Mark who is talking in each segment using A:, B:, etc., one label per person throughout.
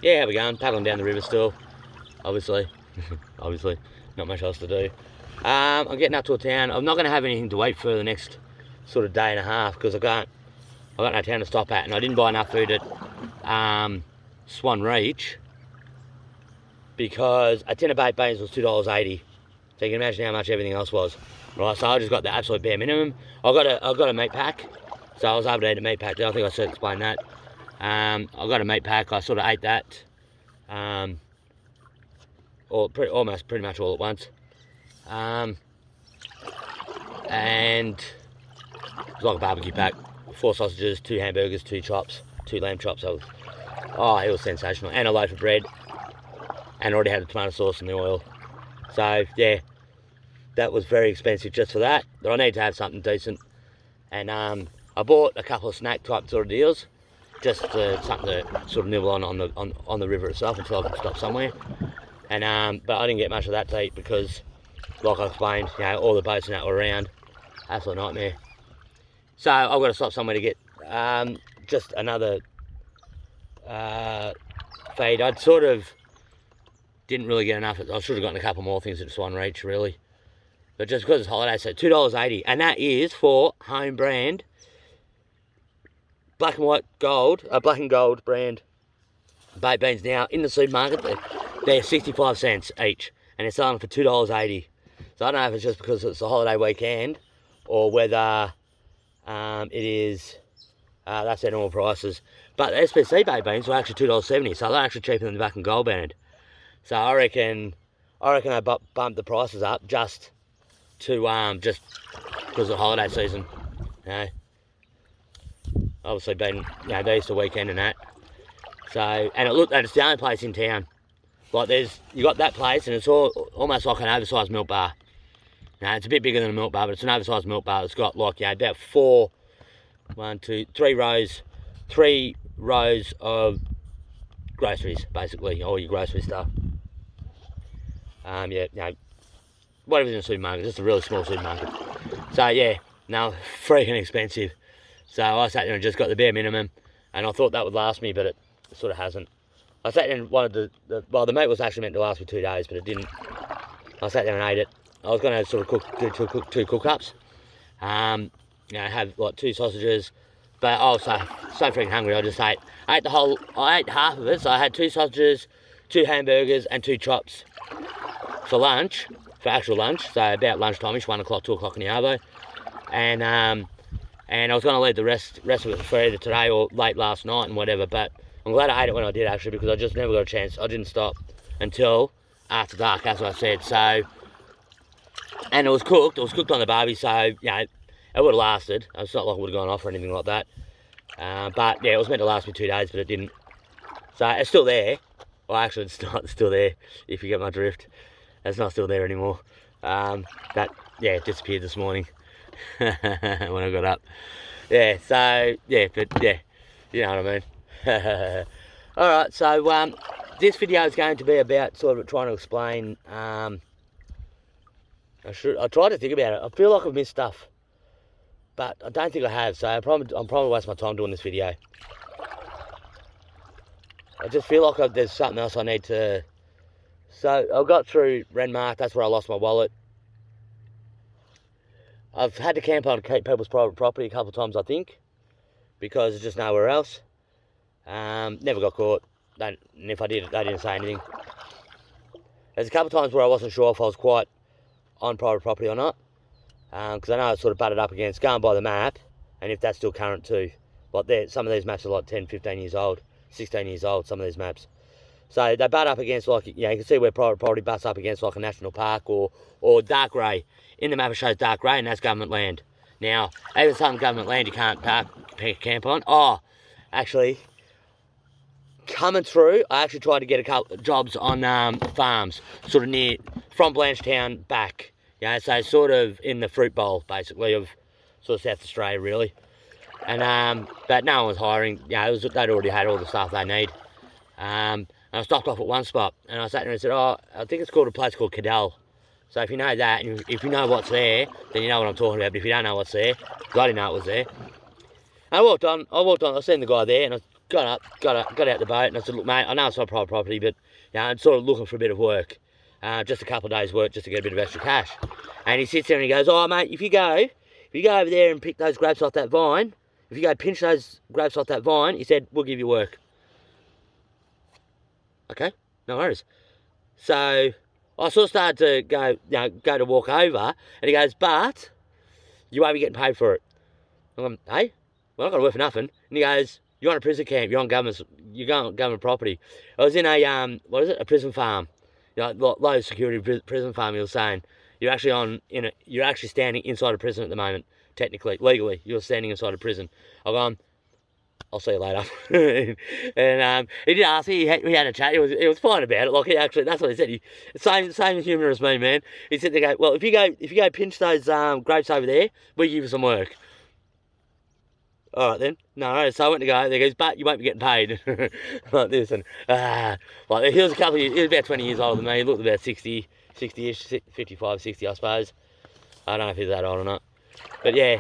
A: Yeah, how we going? Paddling down the river still, obviously. Obviously, not much else to do. I'm getting up to a town. I'm not going to have anything to eat for the next sort of day and a half because I've got no town to stop at, and I didn't buy enough food at Swan Reach because a tin of baked beans was $2.80. So you can imagine how much everything else was. Right, so I just got the absolute bare minimum. I've got a meat pack, so I was able to eat a meat pack. I think I should explain that. I got a meat pack. I sort of ate that, almost pretty much all at once. And it was like a barbecue pack: 4 sausages, 2 hamburgers, 2 chops, 2 lamb chops. It was sensational. And a loaf of bread. And already had the tomato sauce and the oil. So yeah, that was very expensive just for that. But I need to have something decent. And I bought a couple of snack type sort of deals, just something to sort of nibble on the river itself until I can stop somewhere. And but I didn't get much of that to eat because, like I explained, all the boats and that were around. Absolute nightmare. So I've got to stop somewhere to get just another feed. I'd sort of didn't really get enough. I should have gotten a couple more things at Swan Reach, really. But just because it's holiday, so $2.80. And that is for home brand, black and gold brand baked beans. Now, in the supermarket, they're 65 cents each. And they're selling for $2.80. So I don't know if it's just because it's a holiday weekend or whether it is, that's their normal prices. But the SPC baked beans were actually $2.70. So they're actually cheaper than the black and gold brand. So I reckon they bumped the prices up just because of the holiday season. Obviously being the Easter weekend and that. So and it's the only place in town. Like you got that place and it's almost like an oversized milk bar. It's a bit bigger than a milk bar, but it's an oversized milk bar. It's got like about 3 rows of groceries, basically, all your grocery stuff. Whatever's in the supermarket, just a really small supermarket. So yeah, no, freaking expensive. So I sat there and just got the bare minimum, and I thought that would last me, but it sort of hasn't. I sat there and wanted the meat was actually meant to last me 2 days, but it didn't. I sat there and ate it. I was going to sort of do two cook-ups, have like 2 sausages, but I was so freaking hungry. I just ate half of it. So I had 2 sausages, 2 hamburgers, and 2 chops for actual lunch. So about lunchtime-ish, 1 o'clock, 2 o'clock in the arvo, and I was going to leave the rest of it for either today or late last night and whatever. But I'm glad I ate it when I did, actually, because I just never got a chance. I didn't stop until after dark, as I said. So, and it was cooked. It was cooked on the barbie, so it would have lasted. It's not like it would have gone off or anything like that. But yeah, it was meant to last me 2 days, but it didn't. So it's still there. Well, actually, it's not still there. If you get my drift, it's not still there anymore. It disappeared this morning when I got up. Yeah. So yeah, but yeah, you know what I mean. All right. So this video is going to be about sort of trying to explain. I tried to think about it. I feel like I've missed stuff, but I don't think I have. So I'm probably wasting my time doing this video. I just feel like there's something else I need to. So I got through Renmark. That's where I lost my wallet. I've had to camp on people's private property a couple of times, I think, because there's just nowhere else. Never got caught. And if I did, they didn't say anything. There's a couple of times where I wasn't sure if I was quite on private property or not, because I know it's sort of butted up against going by the map, and if that's still current too. Like some of these maps are like 10, 15 years old, 16 years old, some of these maps. So they butt up against, like, you can see where private property butts up against like a national park or dark grey. In the map it shows dark grey, and that's government land. Now, even some government land you can't camp on. Oh, actually, coming through, I actually tried to get a couple of jobs on farms, sort of near, from Blanchetown back. So sort of in the fruit bowl, basically, of sort of South Australia, really. And but no one was hiring. They'd already had all the stuff they need. And I stopped off at one spot, and I sat there and said, I think it's called a place called Canoe. So if you know that, and if you know what's there, then you know what I'm talking about. But if you don't know what's there, because I didn't know it was there. And I walked on, I seen the guy there, and got out the boat, and I said, look, mate, I know it's not private property, but I'm sort of looking for a bit of work, just a couple of days' work, just to get a bit of extra cash. And he sits there and he goes, oh, mate, if you go over there and pick those grapes off that vine, if you go pinch those grapes off that vine, he said, we'll give you work. Okay, no worries. So I sort of started to go to walk over, and he goes, but you won't be getting paid for it. I'm going, hey, well, I'm not going to work for nothing. And he goes, you're on a prison camp, you're on government property. I was in a, a prison farm, low security prison farm, he was saying. You're actually standing inside a prison at the moment, technically, legally, you're standing inside a prison. I've gone, I'll see you later. And he did ask me, we had a chat, he was fine about it, like he actually, that's what he said, same humour as me, man. He said to go, well, if you go pinch those grapes over there, we'll give you some work. All right then, no, so I went to go, there goes, but you won't be getting paid. Like this, and like he was he was about 20 years older than me, he looked about 60-ish, 55, 60 I suppose. I don't know if he's that old or not. But yeah,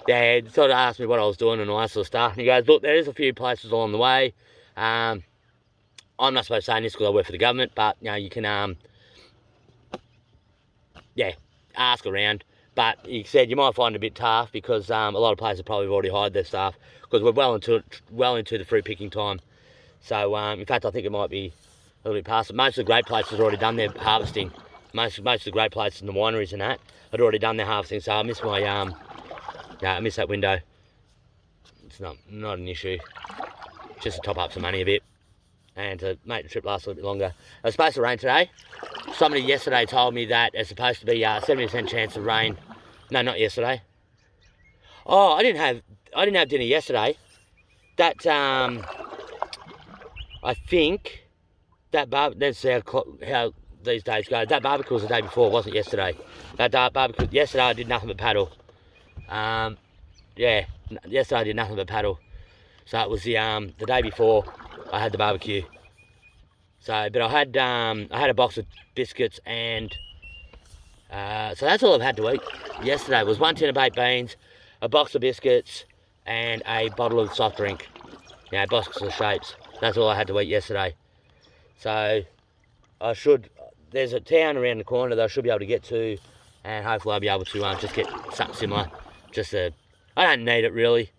A: he sort of asked me what I was doing and all that sort of stuff. And he goes, look, there is a few places along the way. I'm not supposed to say this because I work for the government, but you can ask around. But he said you might find it a bit tough because a lot of places probably have already hired their staff because we're well into the fruit picking time. So in fact, I think it might be a little bit past. Most of the grape places have already done their harvesting. Most of the grape places and the wineries and that had already done their harvesting. So I miss my I miss that window. It's not an issue. Just to top up some money a bit and to make the trip last a little bit longer. It was supposed to rain today. Somebody yesterday told me that it's supposed to be 70% chance of rain. No, not yesterday. Oh, I didn't have dinner yesterday. That I think that that's how these days go. That barbecue was the day before, it wasn't yesterday. That barbecue yesterday I did nothing but paddle. Yesterday I did nothing but paddle. So it was the day before I had the barbecue. So, but I had a box of biscuits and so that's all I've had to eat. Yesterday was 1 tin of baked beans, a box of biscuits, and a bottle of soft drink. Boxes of shapes. That's all I had to eat yesterday. So there's a town around the corner that I should be able to get to, and hopefully I'll be able to just get something similar. I don't need it really.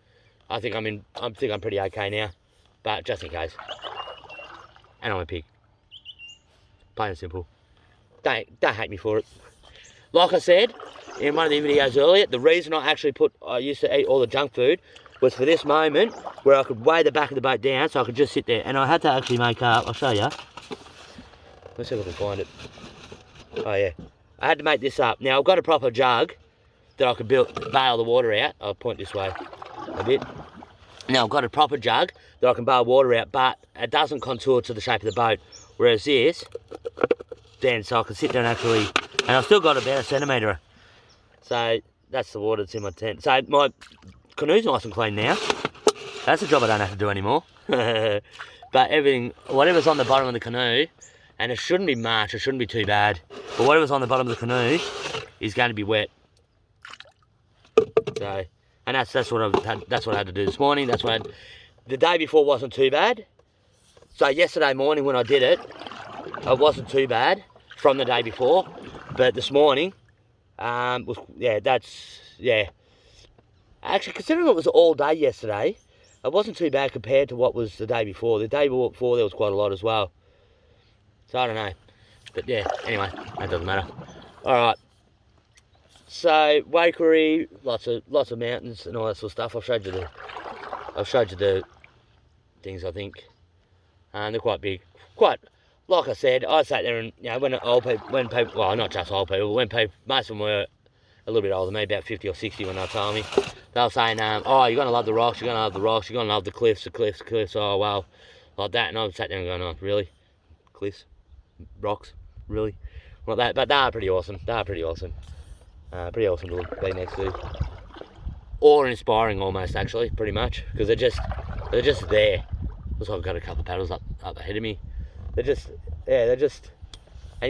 A: I think I'm pretty okay now, but just in case. And I'm a pig. Plain and simple. Don't hate me for it. Like I said in one of the videos earlier, the reason I used to eat all the junk food was for this moment where I could weigh the back of the boat down so I could just sit there. And I had to actually make up, I'll show you. Let's see if I can find it. Oh yeah. I had to make this up. Now I've got a proper jug that I could bail the water out. I'll point this way a bit. Now I've got a proper jug that I can bail water out, but it doesn't contour to the shape of the boat. Whereas this, so I can sit there and actually, and I've still got about a centimetre. So that's the water that's in my tent. So my canoe's nice and clean now. That's a job I don't have to do anymore. But whatever's on the bottom of the canoe, and it shouldn't be much, it shouldn't be too bad, but whatever's on the bottom of the canoe is going to be wet. So, and that's what I had to do this morning. The day before wasn't too bad. So yesterday morning when I did it, it wasn't too bad from the day before. But this morning, actually considering it was all day yesterday, it wasn't too bad compared to what was the day before. The day before there was quite a lot as well. So I don't know. But yeah, anyway, that doesn't matter. Alright. So Waikerie, lots of mountains and all that sort of stuff. I've showed you the things I think. And they're quite big. Like I said, I sat there and when people, well, not just old people, most of them were a little bit older than me, about 50 or 60 when they told me. They were saying, oh, you're gonna love the rocks, you're gonna love the cliffs, oh wow, like that. And I sat there and going, oh, really? Cliffs? Rocks? Really? Like that. But they are pretty awesome. Pretty awesome to be next to. Awe-inspiring almost, actually, pretty much, because they're just there. Looks like I've got a couple of paddles up ahead of me. And you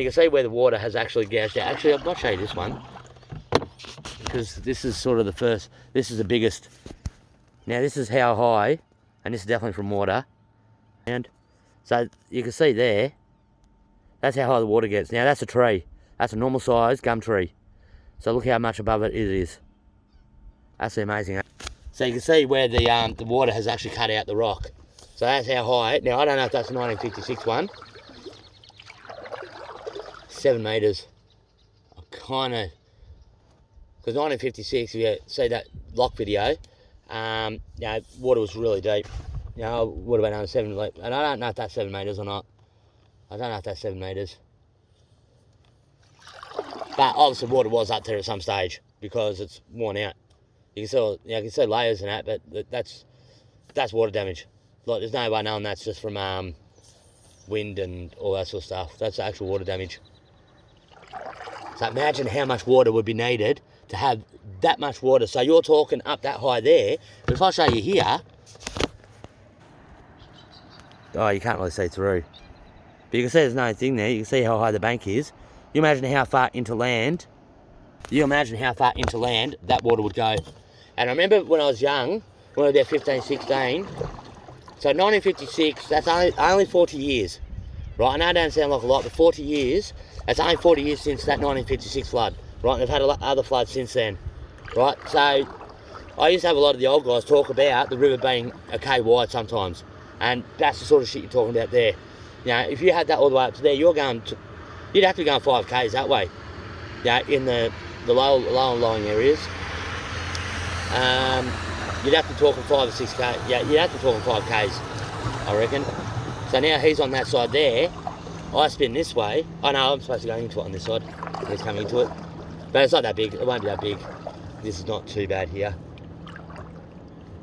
A: can see where the water has actually gouged out. Actually, I'll not show you this one, because this is sort of this is the biggest. Now this is how high And this is definitely from water. And so you can see there, that's how high the water gets. Now that's a tree. That's a normal size gum tree. So look how much above it is. Absolutely amazing. So you can see where the water has actually cut out the rock. So that's how high. Now I don't know if that's a 1956 one. 7 metres. I kind of, because 1956, if you see that lock video, water was really deep. I would have been under 7, and I don't know if that's 7 metres or not. I don't know if that's 7 metres. But obviously water was up there at some stage because it's worn out. You can see layers and that, but that's water damage. Like, there's no way knowing that's just from wind and all that sort of stuff. That's actual water damage. So imagine how much water would be needed to have that much water. So you're talking up that high there. But if I show you here, oh, you can't really see through. But you can see there's no thing there. You can see how high the bank is. You imagine how far into land that water would go. And I remember when I was young, when I was about 15, 16, so 1956, that's only 40 years. Right, I know it doesn't sound like a lot, but 40 years, that's only 40 years since that 1956 flood. Right, and they've had other floods since then. Right, so I used to have a lot of the old guys talk about the river being a K wide sometimes. And that's the sort of shit you're talking about there. If you had that all the way up to there, you'd have to be going 5 Ks that way. In the low and lying areas. You'd have to be talking 5 or 6 Ks. Yeah, you'd have to be talking 5 Ks, I reckon. So now he's on that side there. I spin this way. I know I'm supposed to go into it on this side. He's coming into it. But it's not that big. It won't be that big. This is not too bad here.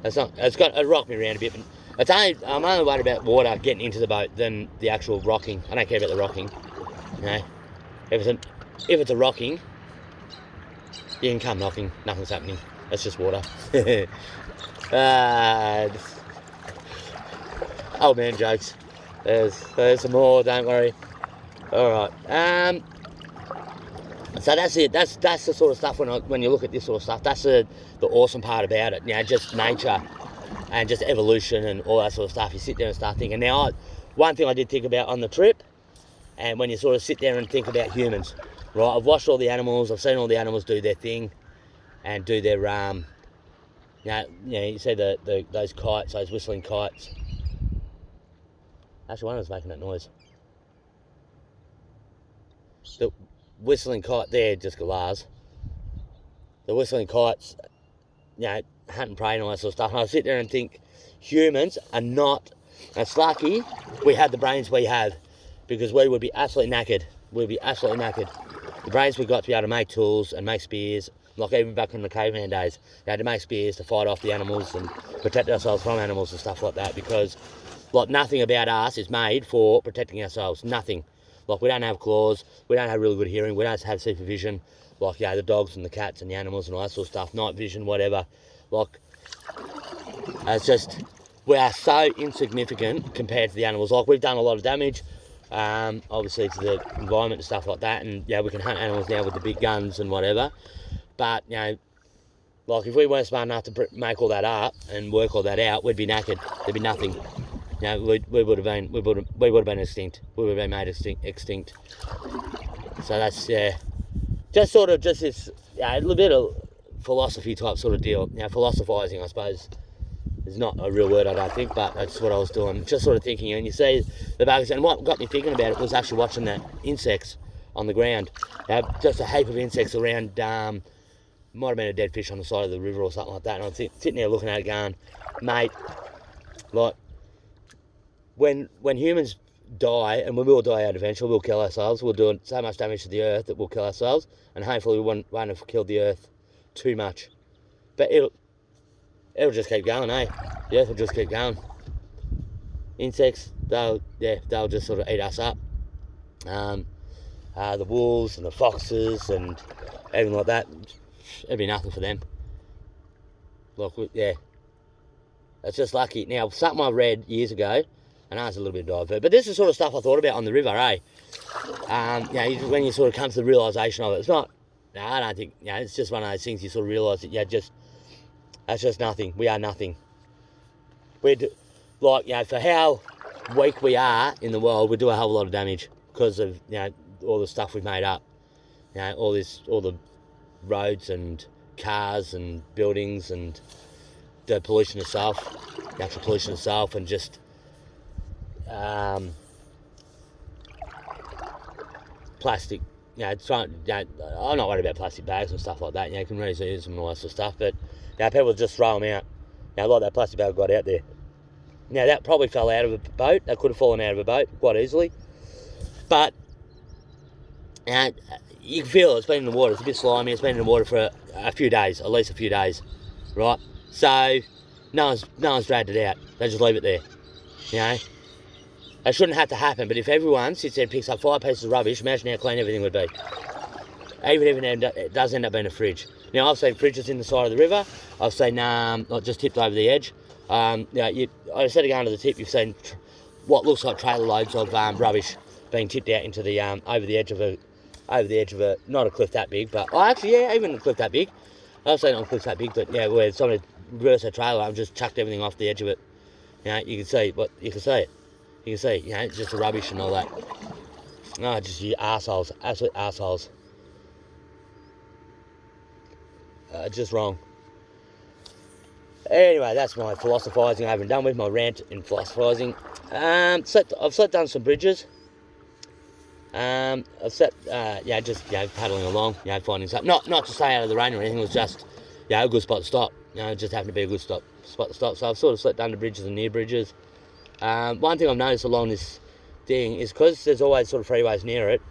A: It rocked me around a bit. But I'm only worried about water getting into the boat than the actual rocking. I don't care about the rocking. If it's a rocking, you can come knocking. Nothing's happening. It's just water. Old man jokes. There's some more, don't worry. Alright. So that's it. That's the sort of stuff when you look at this sort of stuff, that's the awesome part about it. Just nature and just evolution and all that sort of stuff. You sit there and start thinking. Now, one thing I did think about on the trip, and when you sort of sit there and think about humans, right? I've watched all the animals. I've seen all the animals do their thing and do their you see those kites, those whistling kites. Actually, one was making that noise. The whistling kite there, just galahs. The whistling kites, hunting prey and all that sort of stuff. And I sit there and think, humans are not. It's lucky we had the brains we have, because we would be absolutely knackered. We'd be absolutely knackered. The brains we got to be able to make tools and make spears, like even back in the caveman days, you had to make spears to fight off the animals and protect ourselves from animals and stuff like that, because nothing about us is made for protecting ourselves. Nothing. We don't have claws, we don't have really good hearing, we don't have supervision, the dogs and the cats and the animals and all that sort of stuff, night vision, whatever. It's just, we are so insignificant compared to the animals. We've done a lot of damage, obviously to the environment and stuff like that, and we can hunt animals now with the big guns and whatever, but if we weren't smart enough to make all that up and work all that out, we'd be knackered. There'd be nothing. We would have been extinct. We would have been made extinct. So that's just this a little bit of philosophy type sort of deal. Philosophising, I suppose, is not a real word, I don't think, but that's what I was doing. Just sort of thinking, and you see the bugs, and what got me thinking about it was actually watching the insects on the ground. Just a heap of insects around. Might have been a dead fish on the side of the river or something like that. And I'm sitting there looking at it, going, mate, when humans die, and we will die out eventually, we'll kill ourselves. We'll do so much damage to the earth that we'll kill ourselves, and hopefully we won't have killed the earth too much. But it'll just keep going, eh? The earth will just keep going. Insects, they'll just sort of eat us up. The wolves and the foxes and everything like that, it'd be nothing for them. It's just lucky. Now, something I read years ago, I know it's a little bit divert, but this is the sort of stuff I thought about on the river, eh? When you sort of come to the realisation of it, it's not, I don't think, it's just one of those things you sort of realise that, that's just nothing. We are nothing. like, you know, for how weak we are in the world, we do a hell of a lot of damage because of, you know, all the stuff we've made up. You know, all the roads and cars and buildings and the pollution itself, natural pollution itself, and just plastic. You know, I'm not worried about plastic bags and stuff like that. You know, you can reuse them and all that sort of stuff, but you know, people just throw them out. You know, like that plastic bag got out there. Now, that probably fell out of a boat. That could have fallen out of a boat quite easily. But, you know, you can feel it. It's been in the water. It's a bit slimy. It's been in the water for a few days, at least a few days, right? So, no one's dragged it out. They just leave it there, you know? It shouldn't have to happen, but if everyone sits there and picks up 5 pieces of rubbish, imagine how clean everything would be. Even if it does end up being a fridge. Now, I've seen fridges in the side of the river. I've seen, not just tipped over the edge. You know, instead of going to the tip, you've seen what looks like trailer loads of rubbish being tipped out into the over the edge of a not a cliff that big, but actually, yeah, even a cliff that big. I've seen it on cliffs that big, but yeah, where somebody reversed a trailer and just chucked everything off the edge of it. You know, you can see it. You can see, you know, just the rubbish and all that. No, just you arseholes, absolute arseholes. Just wrong. Anyway, that's my philosophising I haven't done with, my rant in philosophising. I've slept on some bridges. I've slept, yeah, just, you know, paddling along, you know, finding something. Not to stay out of the rain or anything, it was just, yeah, a good spot to stop. You know, it just happened to be a good spot to stop. So I've sort of slept under bridges and near bridges. One thing I've noticed along this thing is because there's always sort of freeways near it,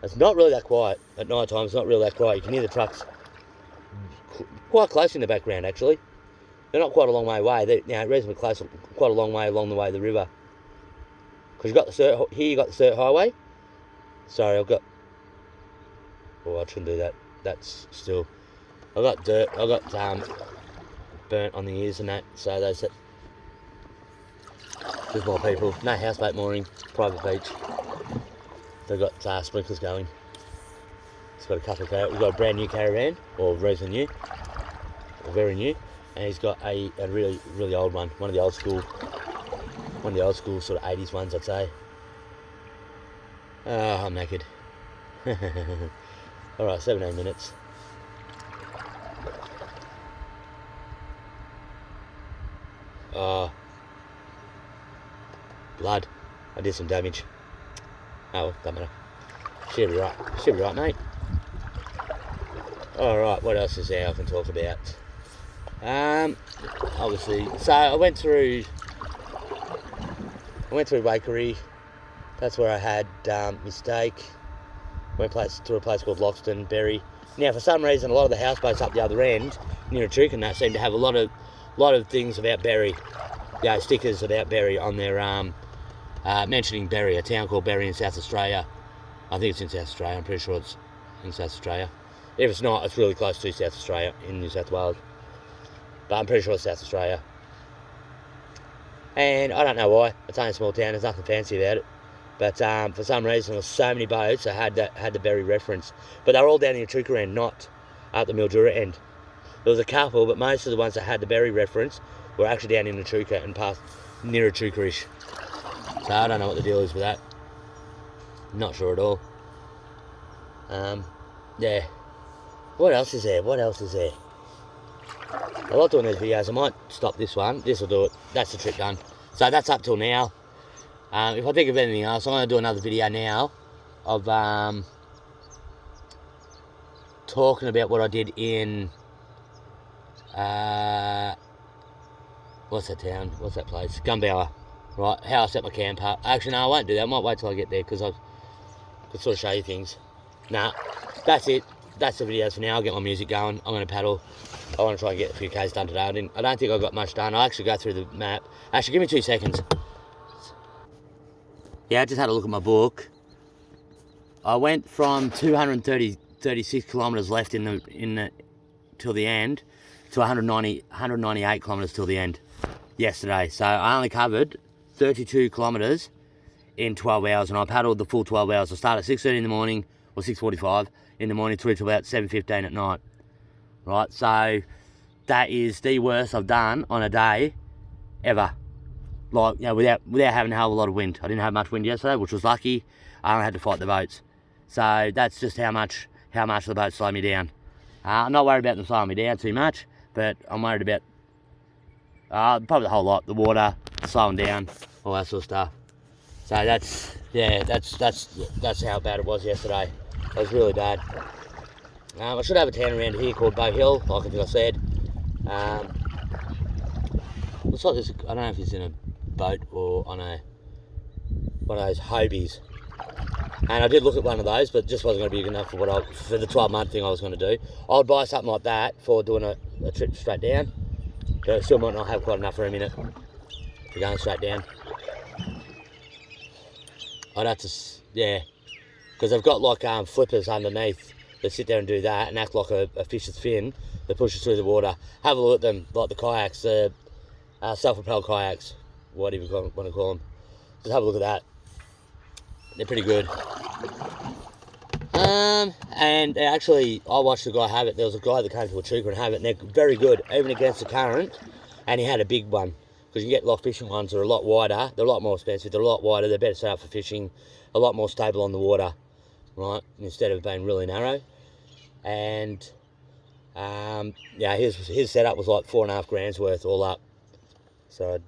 A: it's not really that quiet at night time. It's not really that quiet. You can hear the trucks quite close in the background, actually. They're not quite a long way away. They're, you know, reasonably close, quite a long way along the way of the river. Because you got the Cert Highway. Sorry, I've got. Oh, I shouldn't do that. That's still. I've got dirt. I've got burnt on the ears and that. So there's more people. No houseboat mooring. Private beach. They've got sprinklers going. It's got a couple of. We've got a brand new caravan, or reasonably new, or very new, and he's got a really really old one. One of the old school sort of 80s ones, I'd say. I'm knackered. Alright, 17 minutes. Blood. I did some damage. Oh, well, don't matter. Should be right, mate. Alright, what else is there I can talk about? Obviously, so I went through Waikerie. That's where I had mistake. Went to a place called Loxton, Berry. Now, for some reason, a lot of the houseboats up the other end, near Echuca, and that seem to have a lot of things about Berry. You know, stickers about Berry on their mentioning Berry, a town called Berry in South Australia. I think it's in South Australia. I'm pretty sure it's in South Australia. If it's not, it's really close to South Australia in New South Wales. But I'm pretty sure it's South Australia. And I don't know why. It's only a small town. There's nothing fancy about it. But for some reason, there were so many boats that had the Berry reference. But they were all down the Echuca end, not at the Mildura end. There was a couple, but most of the ones that had the Berry reference were actually down in Echuca and past near Echuca-ish. So I don't know what the deal is with that. Not sure at all. Yeah. What else is there? I like doing these videos. I might stop this one. This will do it. That's the trip done. So that's up till now. If I think of anything else, I'm going to do another video now of talking about what I did in what's that town? What's that place? Gumbauer. Right, how I set my camp up. Actually, no, I won't do that. I might wait till I get there because I could sort of show you things. Nah, that's it. That's the videos for now. I'll get my music going. I'm going to paddle. I want to try and get a few Ks done today. I don't think I got much done. I'll actually go through the map. Actually, give me 2 seconds. Yeah, I just had a look at my book. I went from 236 kilometres left till the end to 198 kilometres till the end yesterday. So I only covered 32 kilometres in 12 hours, and I paddled the full 12 hours. I started at 6:30 in the morning, or 6:45 in the morning, through to about 7:15 at night. Right, so that is the worst I've done on a day ever. like, you know, without having a hell of a lot of wind. I didn't have much wind yesterday, which was lucky. I only had to fight the boats. So that's just how much the boats slow me down. I'm not worried about them slowing me down too much, but I'm worried about probably the whole lot, the water, slowing down, all that sort of stuff. So that's how bad it was yesterday. It was really bad. I should have a town around here called Bow Hill, like I think I said. Looks like there's, I don't know if it's in a boat or on one of those Hobies. And I did look at one of those, but it just wasn't going to be big enough for the 12-month thing I was going to do. I'd buy something like that for doing a trip straight down, but it still might not have quite enough room in it for going straight down. I'd have to, yeah, because they've got like flippers underneath that sit there and do that and act like a fish's fin that pushes through the water. Have a look at them, like the kayaks, self-propelled kayaks, whatever you want to call them. Just have a look at that. They're pretty good. And actually, I watched the guy have it. There was a guy that came to Echuca and have it, and they're very good, even against the current. And he had a big one, because you get lock fishing ones that are a lot wider. They're a lot more expensive. They're a lot wider. They're better set up for fishing. A lot more stable on the water, right? Instead of being really narrow. And yeah, his setup was like $4.5 grand worth all up. So,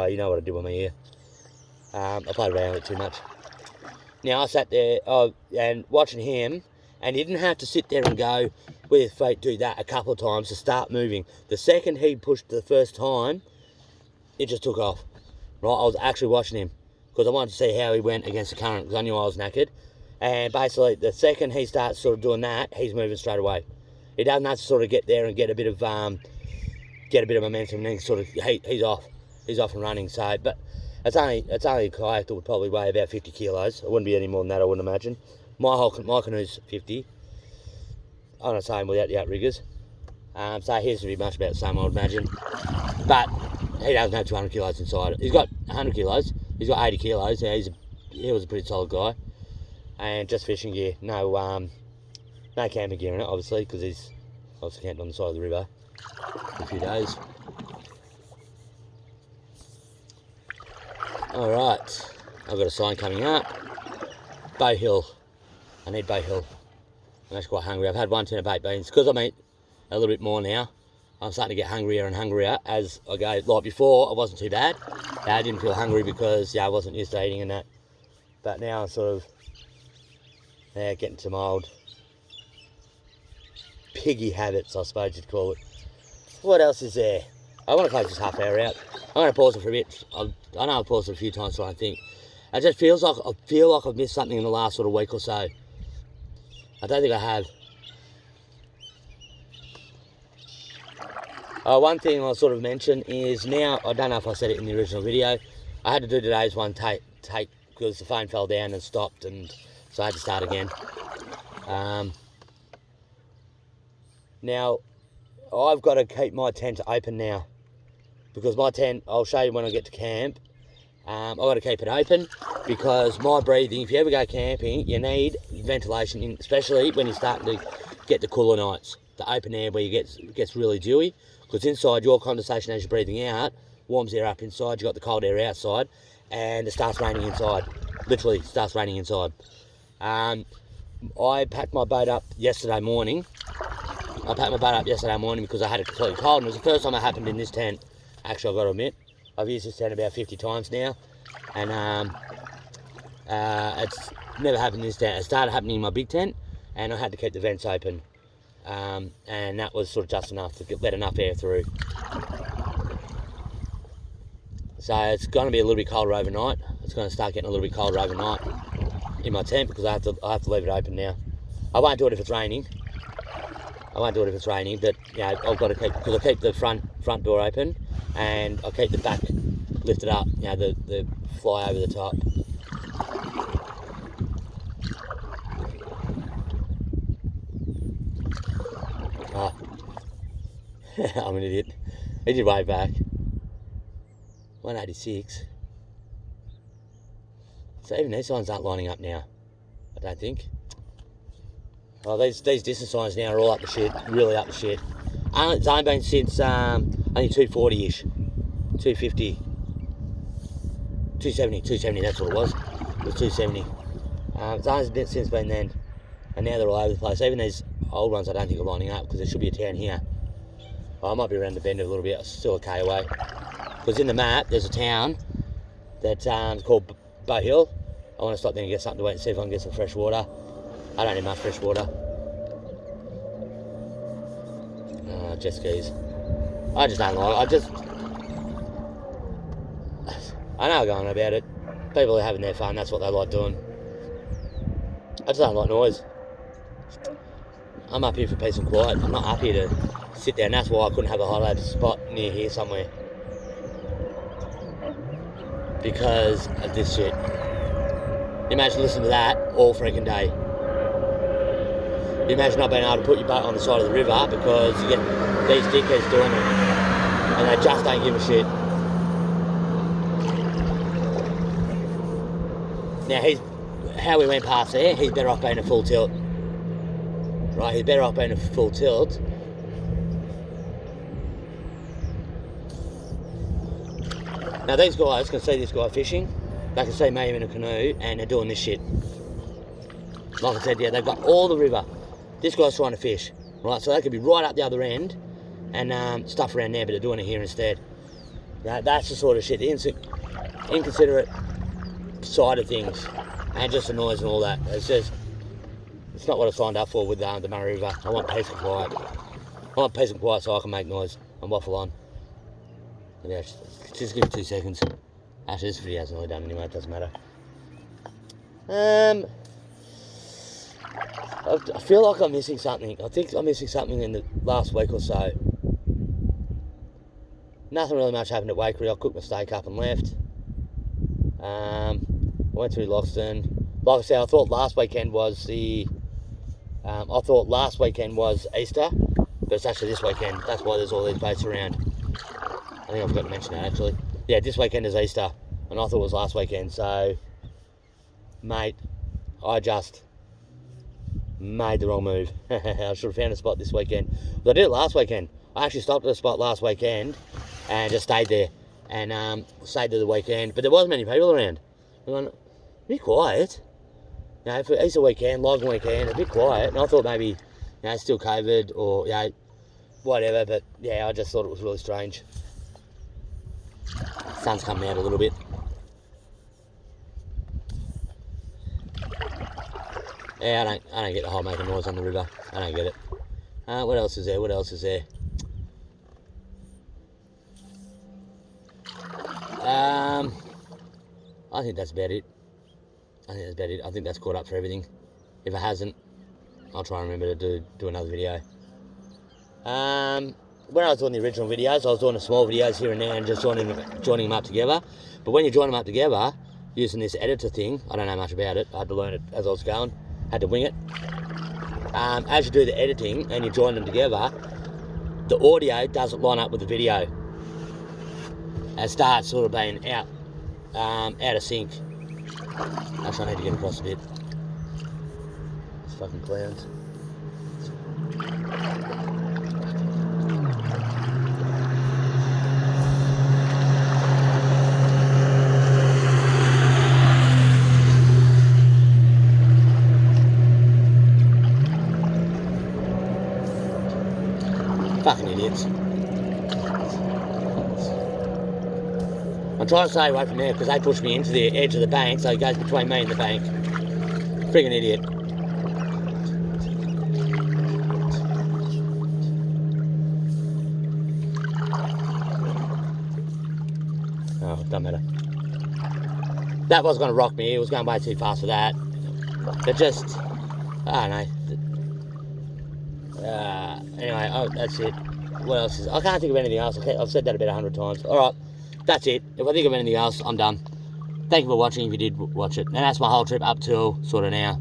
A: you know what I did with my ear. I played around with it too much. Now, I sat there and watching him, and he didn't have to sit there and go with his feet, do that a couple of times to start moving. The second he pushed the first time, it just took off. Right, I was actually watching him because I wanted to see how he went against the current because I knew I was knackered. And basically, the second he starts sort of doing that, he's moving straight away. He doesn't have to sort of get there and get a bit of momentum, and then sort of he's off and running. So, but. It's only a kayak that would probably weigh about 50 kilos. It wouldn't be any more than that, I wouldn't imagine. My canoe's 50. I'm not saying without the outriggers. So his would be much about the same, I would imagine. But he doesn't have 200 kilos inside it. He's got 100 kilos. He's got 80 kilos. Yeah, he was a pretty solid guy. And just fishing gear. No camping gear in it, obviously, because he's obviously camped on the side of the river for a few days. Alright, I've got a sign coming up. Bow Hill. I need Bow Hill. I'm actually quite hungry. I've had 1 tin of baked beans. Because I eat a little bit more now, I'm starting to get hungrier and hungrier as I go. Like before, I wasn't too bad. I didn't feel hungry because I wasn't used to eating and that. But now I'm sort of getting some old piggy habits, I suppose you'd call it. What else is there? I want to close this half hour out. I'm going to pause it for a bit. I know I've paused it a few times, so I think. It just feels like I've missed something in the last sort of week or so. I don't think I have. One thing I'll sort of mention is now, I don't know if I said it in the original video, I had to do today's one take because the phone fell down and stopped, and so I had to start again. Now, I've got to keep my tent open now. Because my tent, I'll show you when I get to camp, I've got to keep it open because my breathing, if you ever go camping, you need ventilation, especially when you're starting to get the cooler nights, the open air where it gets really dewy, because inside your condensation as you're breathing out warms the air up inside, you've got the cold air outside, and it starts raining inside, literally starts raining inside. I packed my boat up yesterday morning. Because I had it completely cold, and it was the first time it happened in this tent. Actually, I've got to admit, I've used this tent about 50 times now, and it's never happened in this tent. It started happening in my big tent, and I had to keep the vents open, and that was sort of just enough to let enough air through. So it's going to be a little bit colder overnight. It's going to start getting a little bit colder overnight in my tent because I have to leave it open now. I won't do it if it's raining. But yeah, I've got to because I keep the front door open, and I keep the back lifted up, the fly over the top. Oh, I'm an idiot. He did way back. 186. So even these signs aren't lining up now, I don't think. Oh, these distance signs now are all up the shit, really up the shit. It's only been since only 240-ish, 250. 270, that's what it was. It was 270. It's only since been then, and now they're all over the place. Even these old ones I don't think are lining up, because there should be a town here. Oh, I might be around the bend a little bit, still a K away. Because in the map, there's a town that's called Bow Hill. I want to stop there and get something to eat and see if I can get some fresh water. I don't need much fresh water. Jet skis. I just don't like it. I know I'm going about it. People are having their fun, that's what they like doing. I just don't like noise. I'm up here for peace and quiet. I'm not up here to sit there, and that's why I couldn't have a holiday spot near here somewhere. Because of this shit. Imagine listening to that all freaking day. Imagine not being able to put your boat on the side of the river because you get these dickheads doing it and they just don't give a shit. Now how we went past there, he's better off being a full tilt. Right, he's better off being a full tilt. Now these guys can see this guy fishing, they can see me in a canoe and they're doing this shit. Like I said, yeah, they've got all the river. This guy's trying to fish, right? So they could be right up the other end and stuff around there, but they're doing it here instead. That's the sort of shit, the inconsiderate side of things, and just the noise and all that. It's not what I signed up for with the Murray River. I want peace and quiet. I want peace and quiet so I can make noise and waffle on. But yeah, just give it 2 seconds. Actually, this video's nearly done anyway, it doesn't matter. I feel like I'm missing something. I think I'm missing something in the last week or so. Nothing really much happened at Wakery. I cooked my steak up and left. I went through Loxton. Like I said, I thought last weekend was Easter, but it's actually this weekend. That's why there's all these boats around. I think I forgot to mention that actually. Yeah, this weekend is Easter, and I thought it was last weekend. So, mate, I just made the wrong move. I should have found a spot this weekend. But I did it last weekend. I actually stopped at a spot last weekend and just stayed there and stayed there the weekend. But there wasn't many people around. I'm going, be quiet. You know, for Easter weekend, logging weekend, a bit quiet. And I thought maybe, you know, still COVID or, you know, whatever. But yeah, I just thought it was really strange. Sun's coming out a little bit. Yeah, I don't get the whole making noise on the river. I don't get it. What else is there? What else is there? I think that's about it. I think that's caught up for everything. If it hasn't, I'll try and remember to do another video. When I was doing the original videos, I was doing the small videos here and there and just joining them up together. But when you join them up together, using this editor thing, I don't know much about it. I had to learn it as I was going. Had to wing it. As you do the editing and you join them together, the audio doesn't line up with the video. It starts sort of being out of sync. Actually, I need to get across a bit. It's fucking clowns. Fucking idiots. I'm trying to stay away from there because they push me into the edge of the bank, so it goes between me and the bank. Friggin' idiot. Oh, doesn't matter. That was going to rock me. It was going way too fast for that. But just, I don't know. Anyway, oh, that's it. What else is... I can't think of anything else. I've said that about 100 times. Alright, that's it. If I think of anything else, I'm done. Thank you for watching if you did watch it. And that's my whole trip up till sort of now.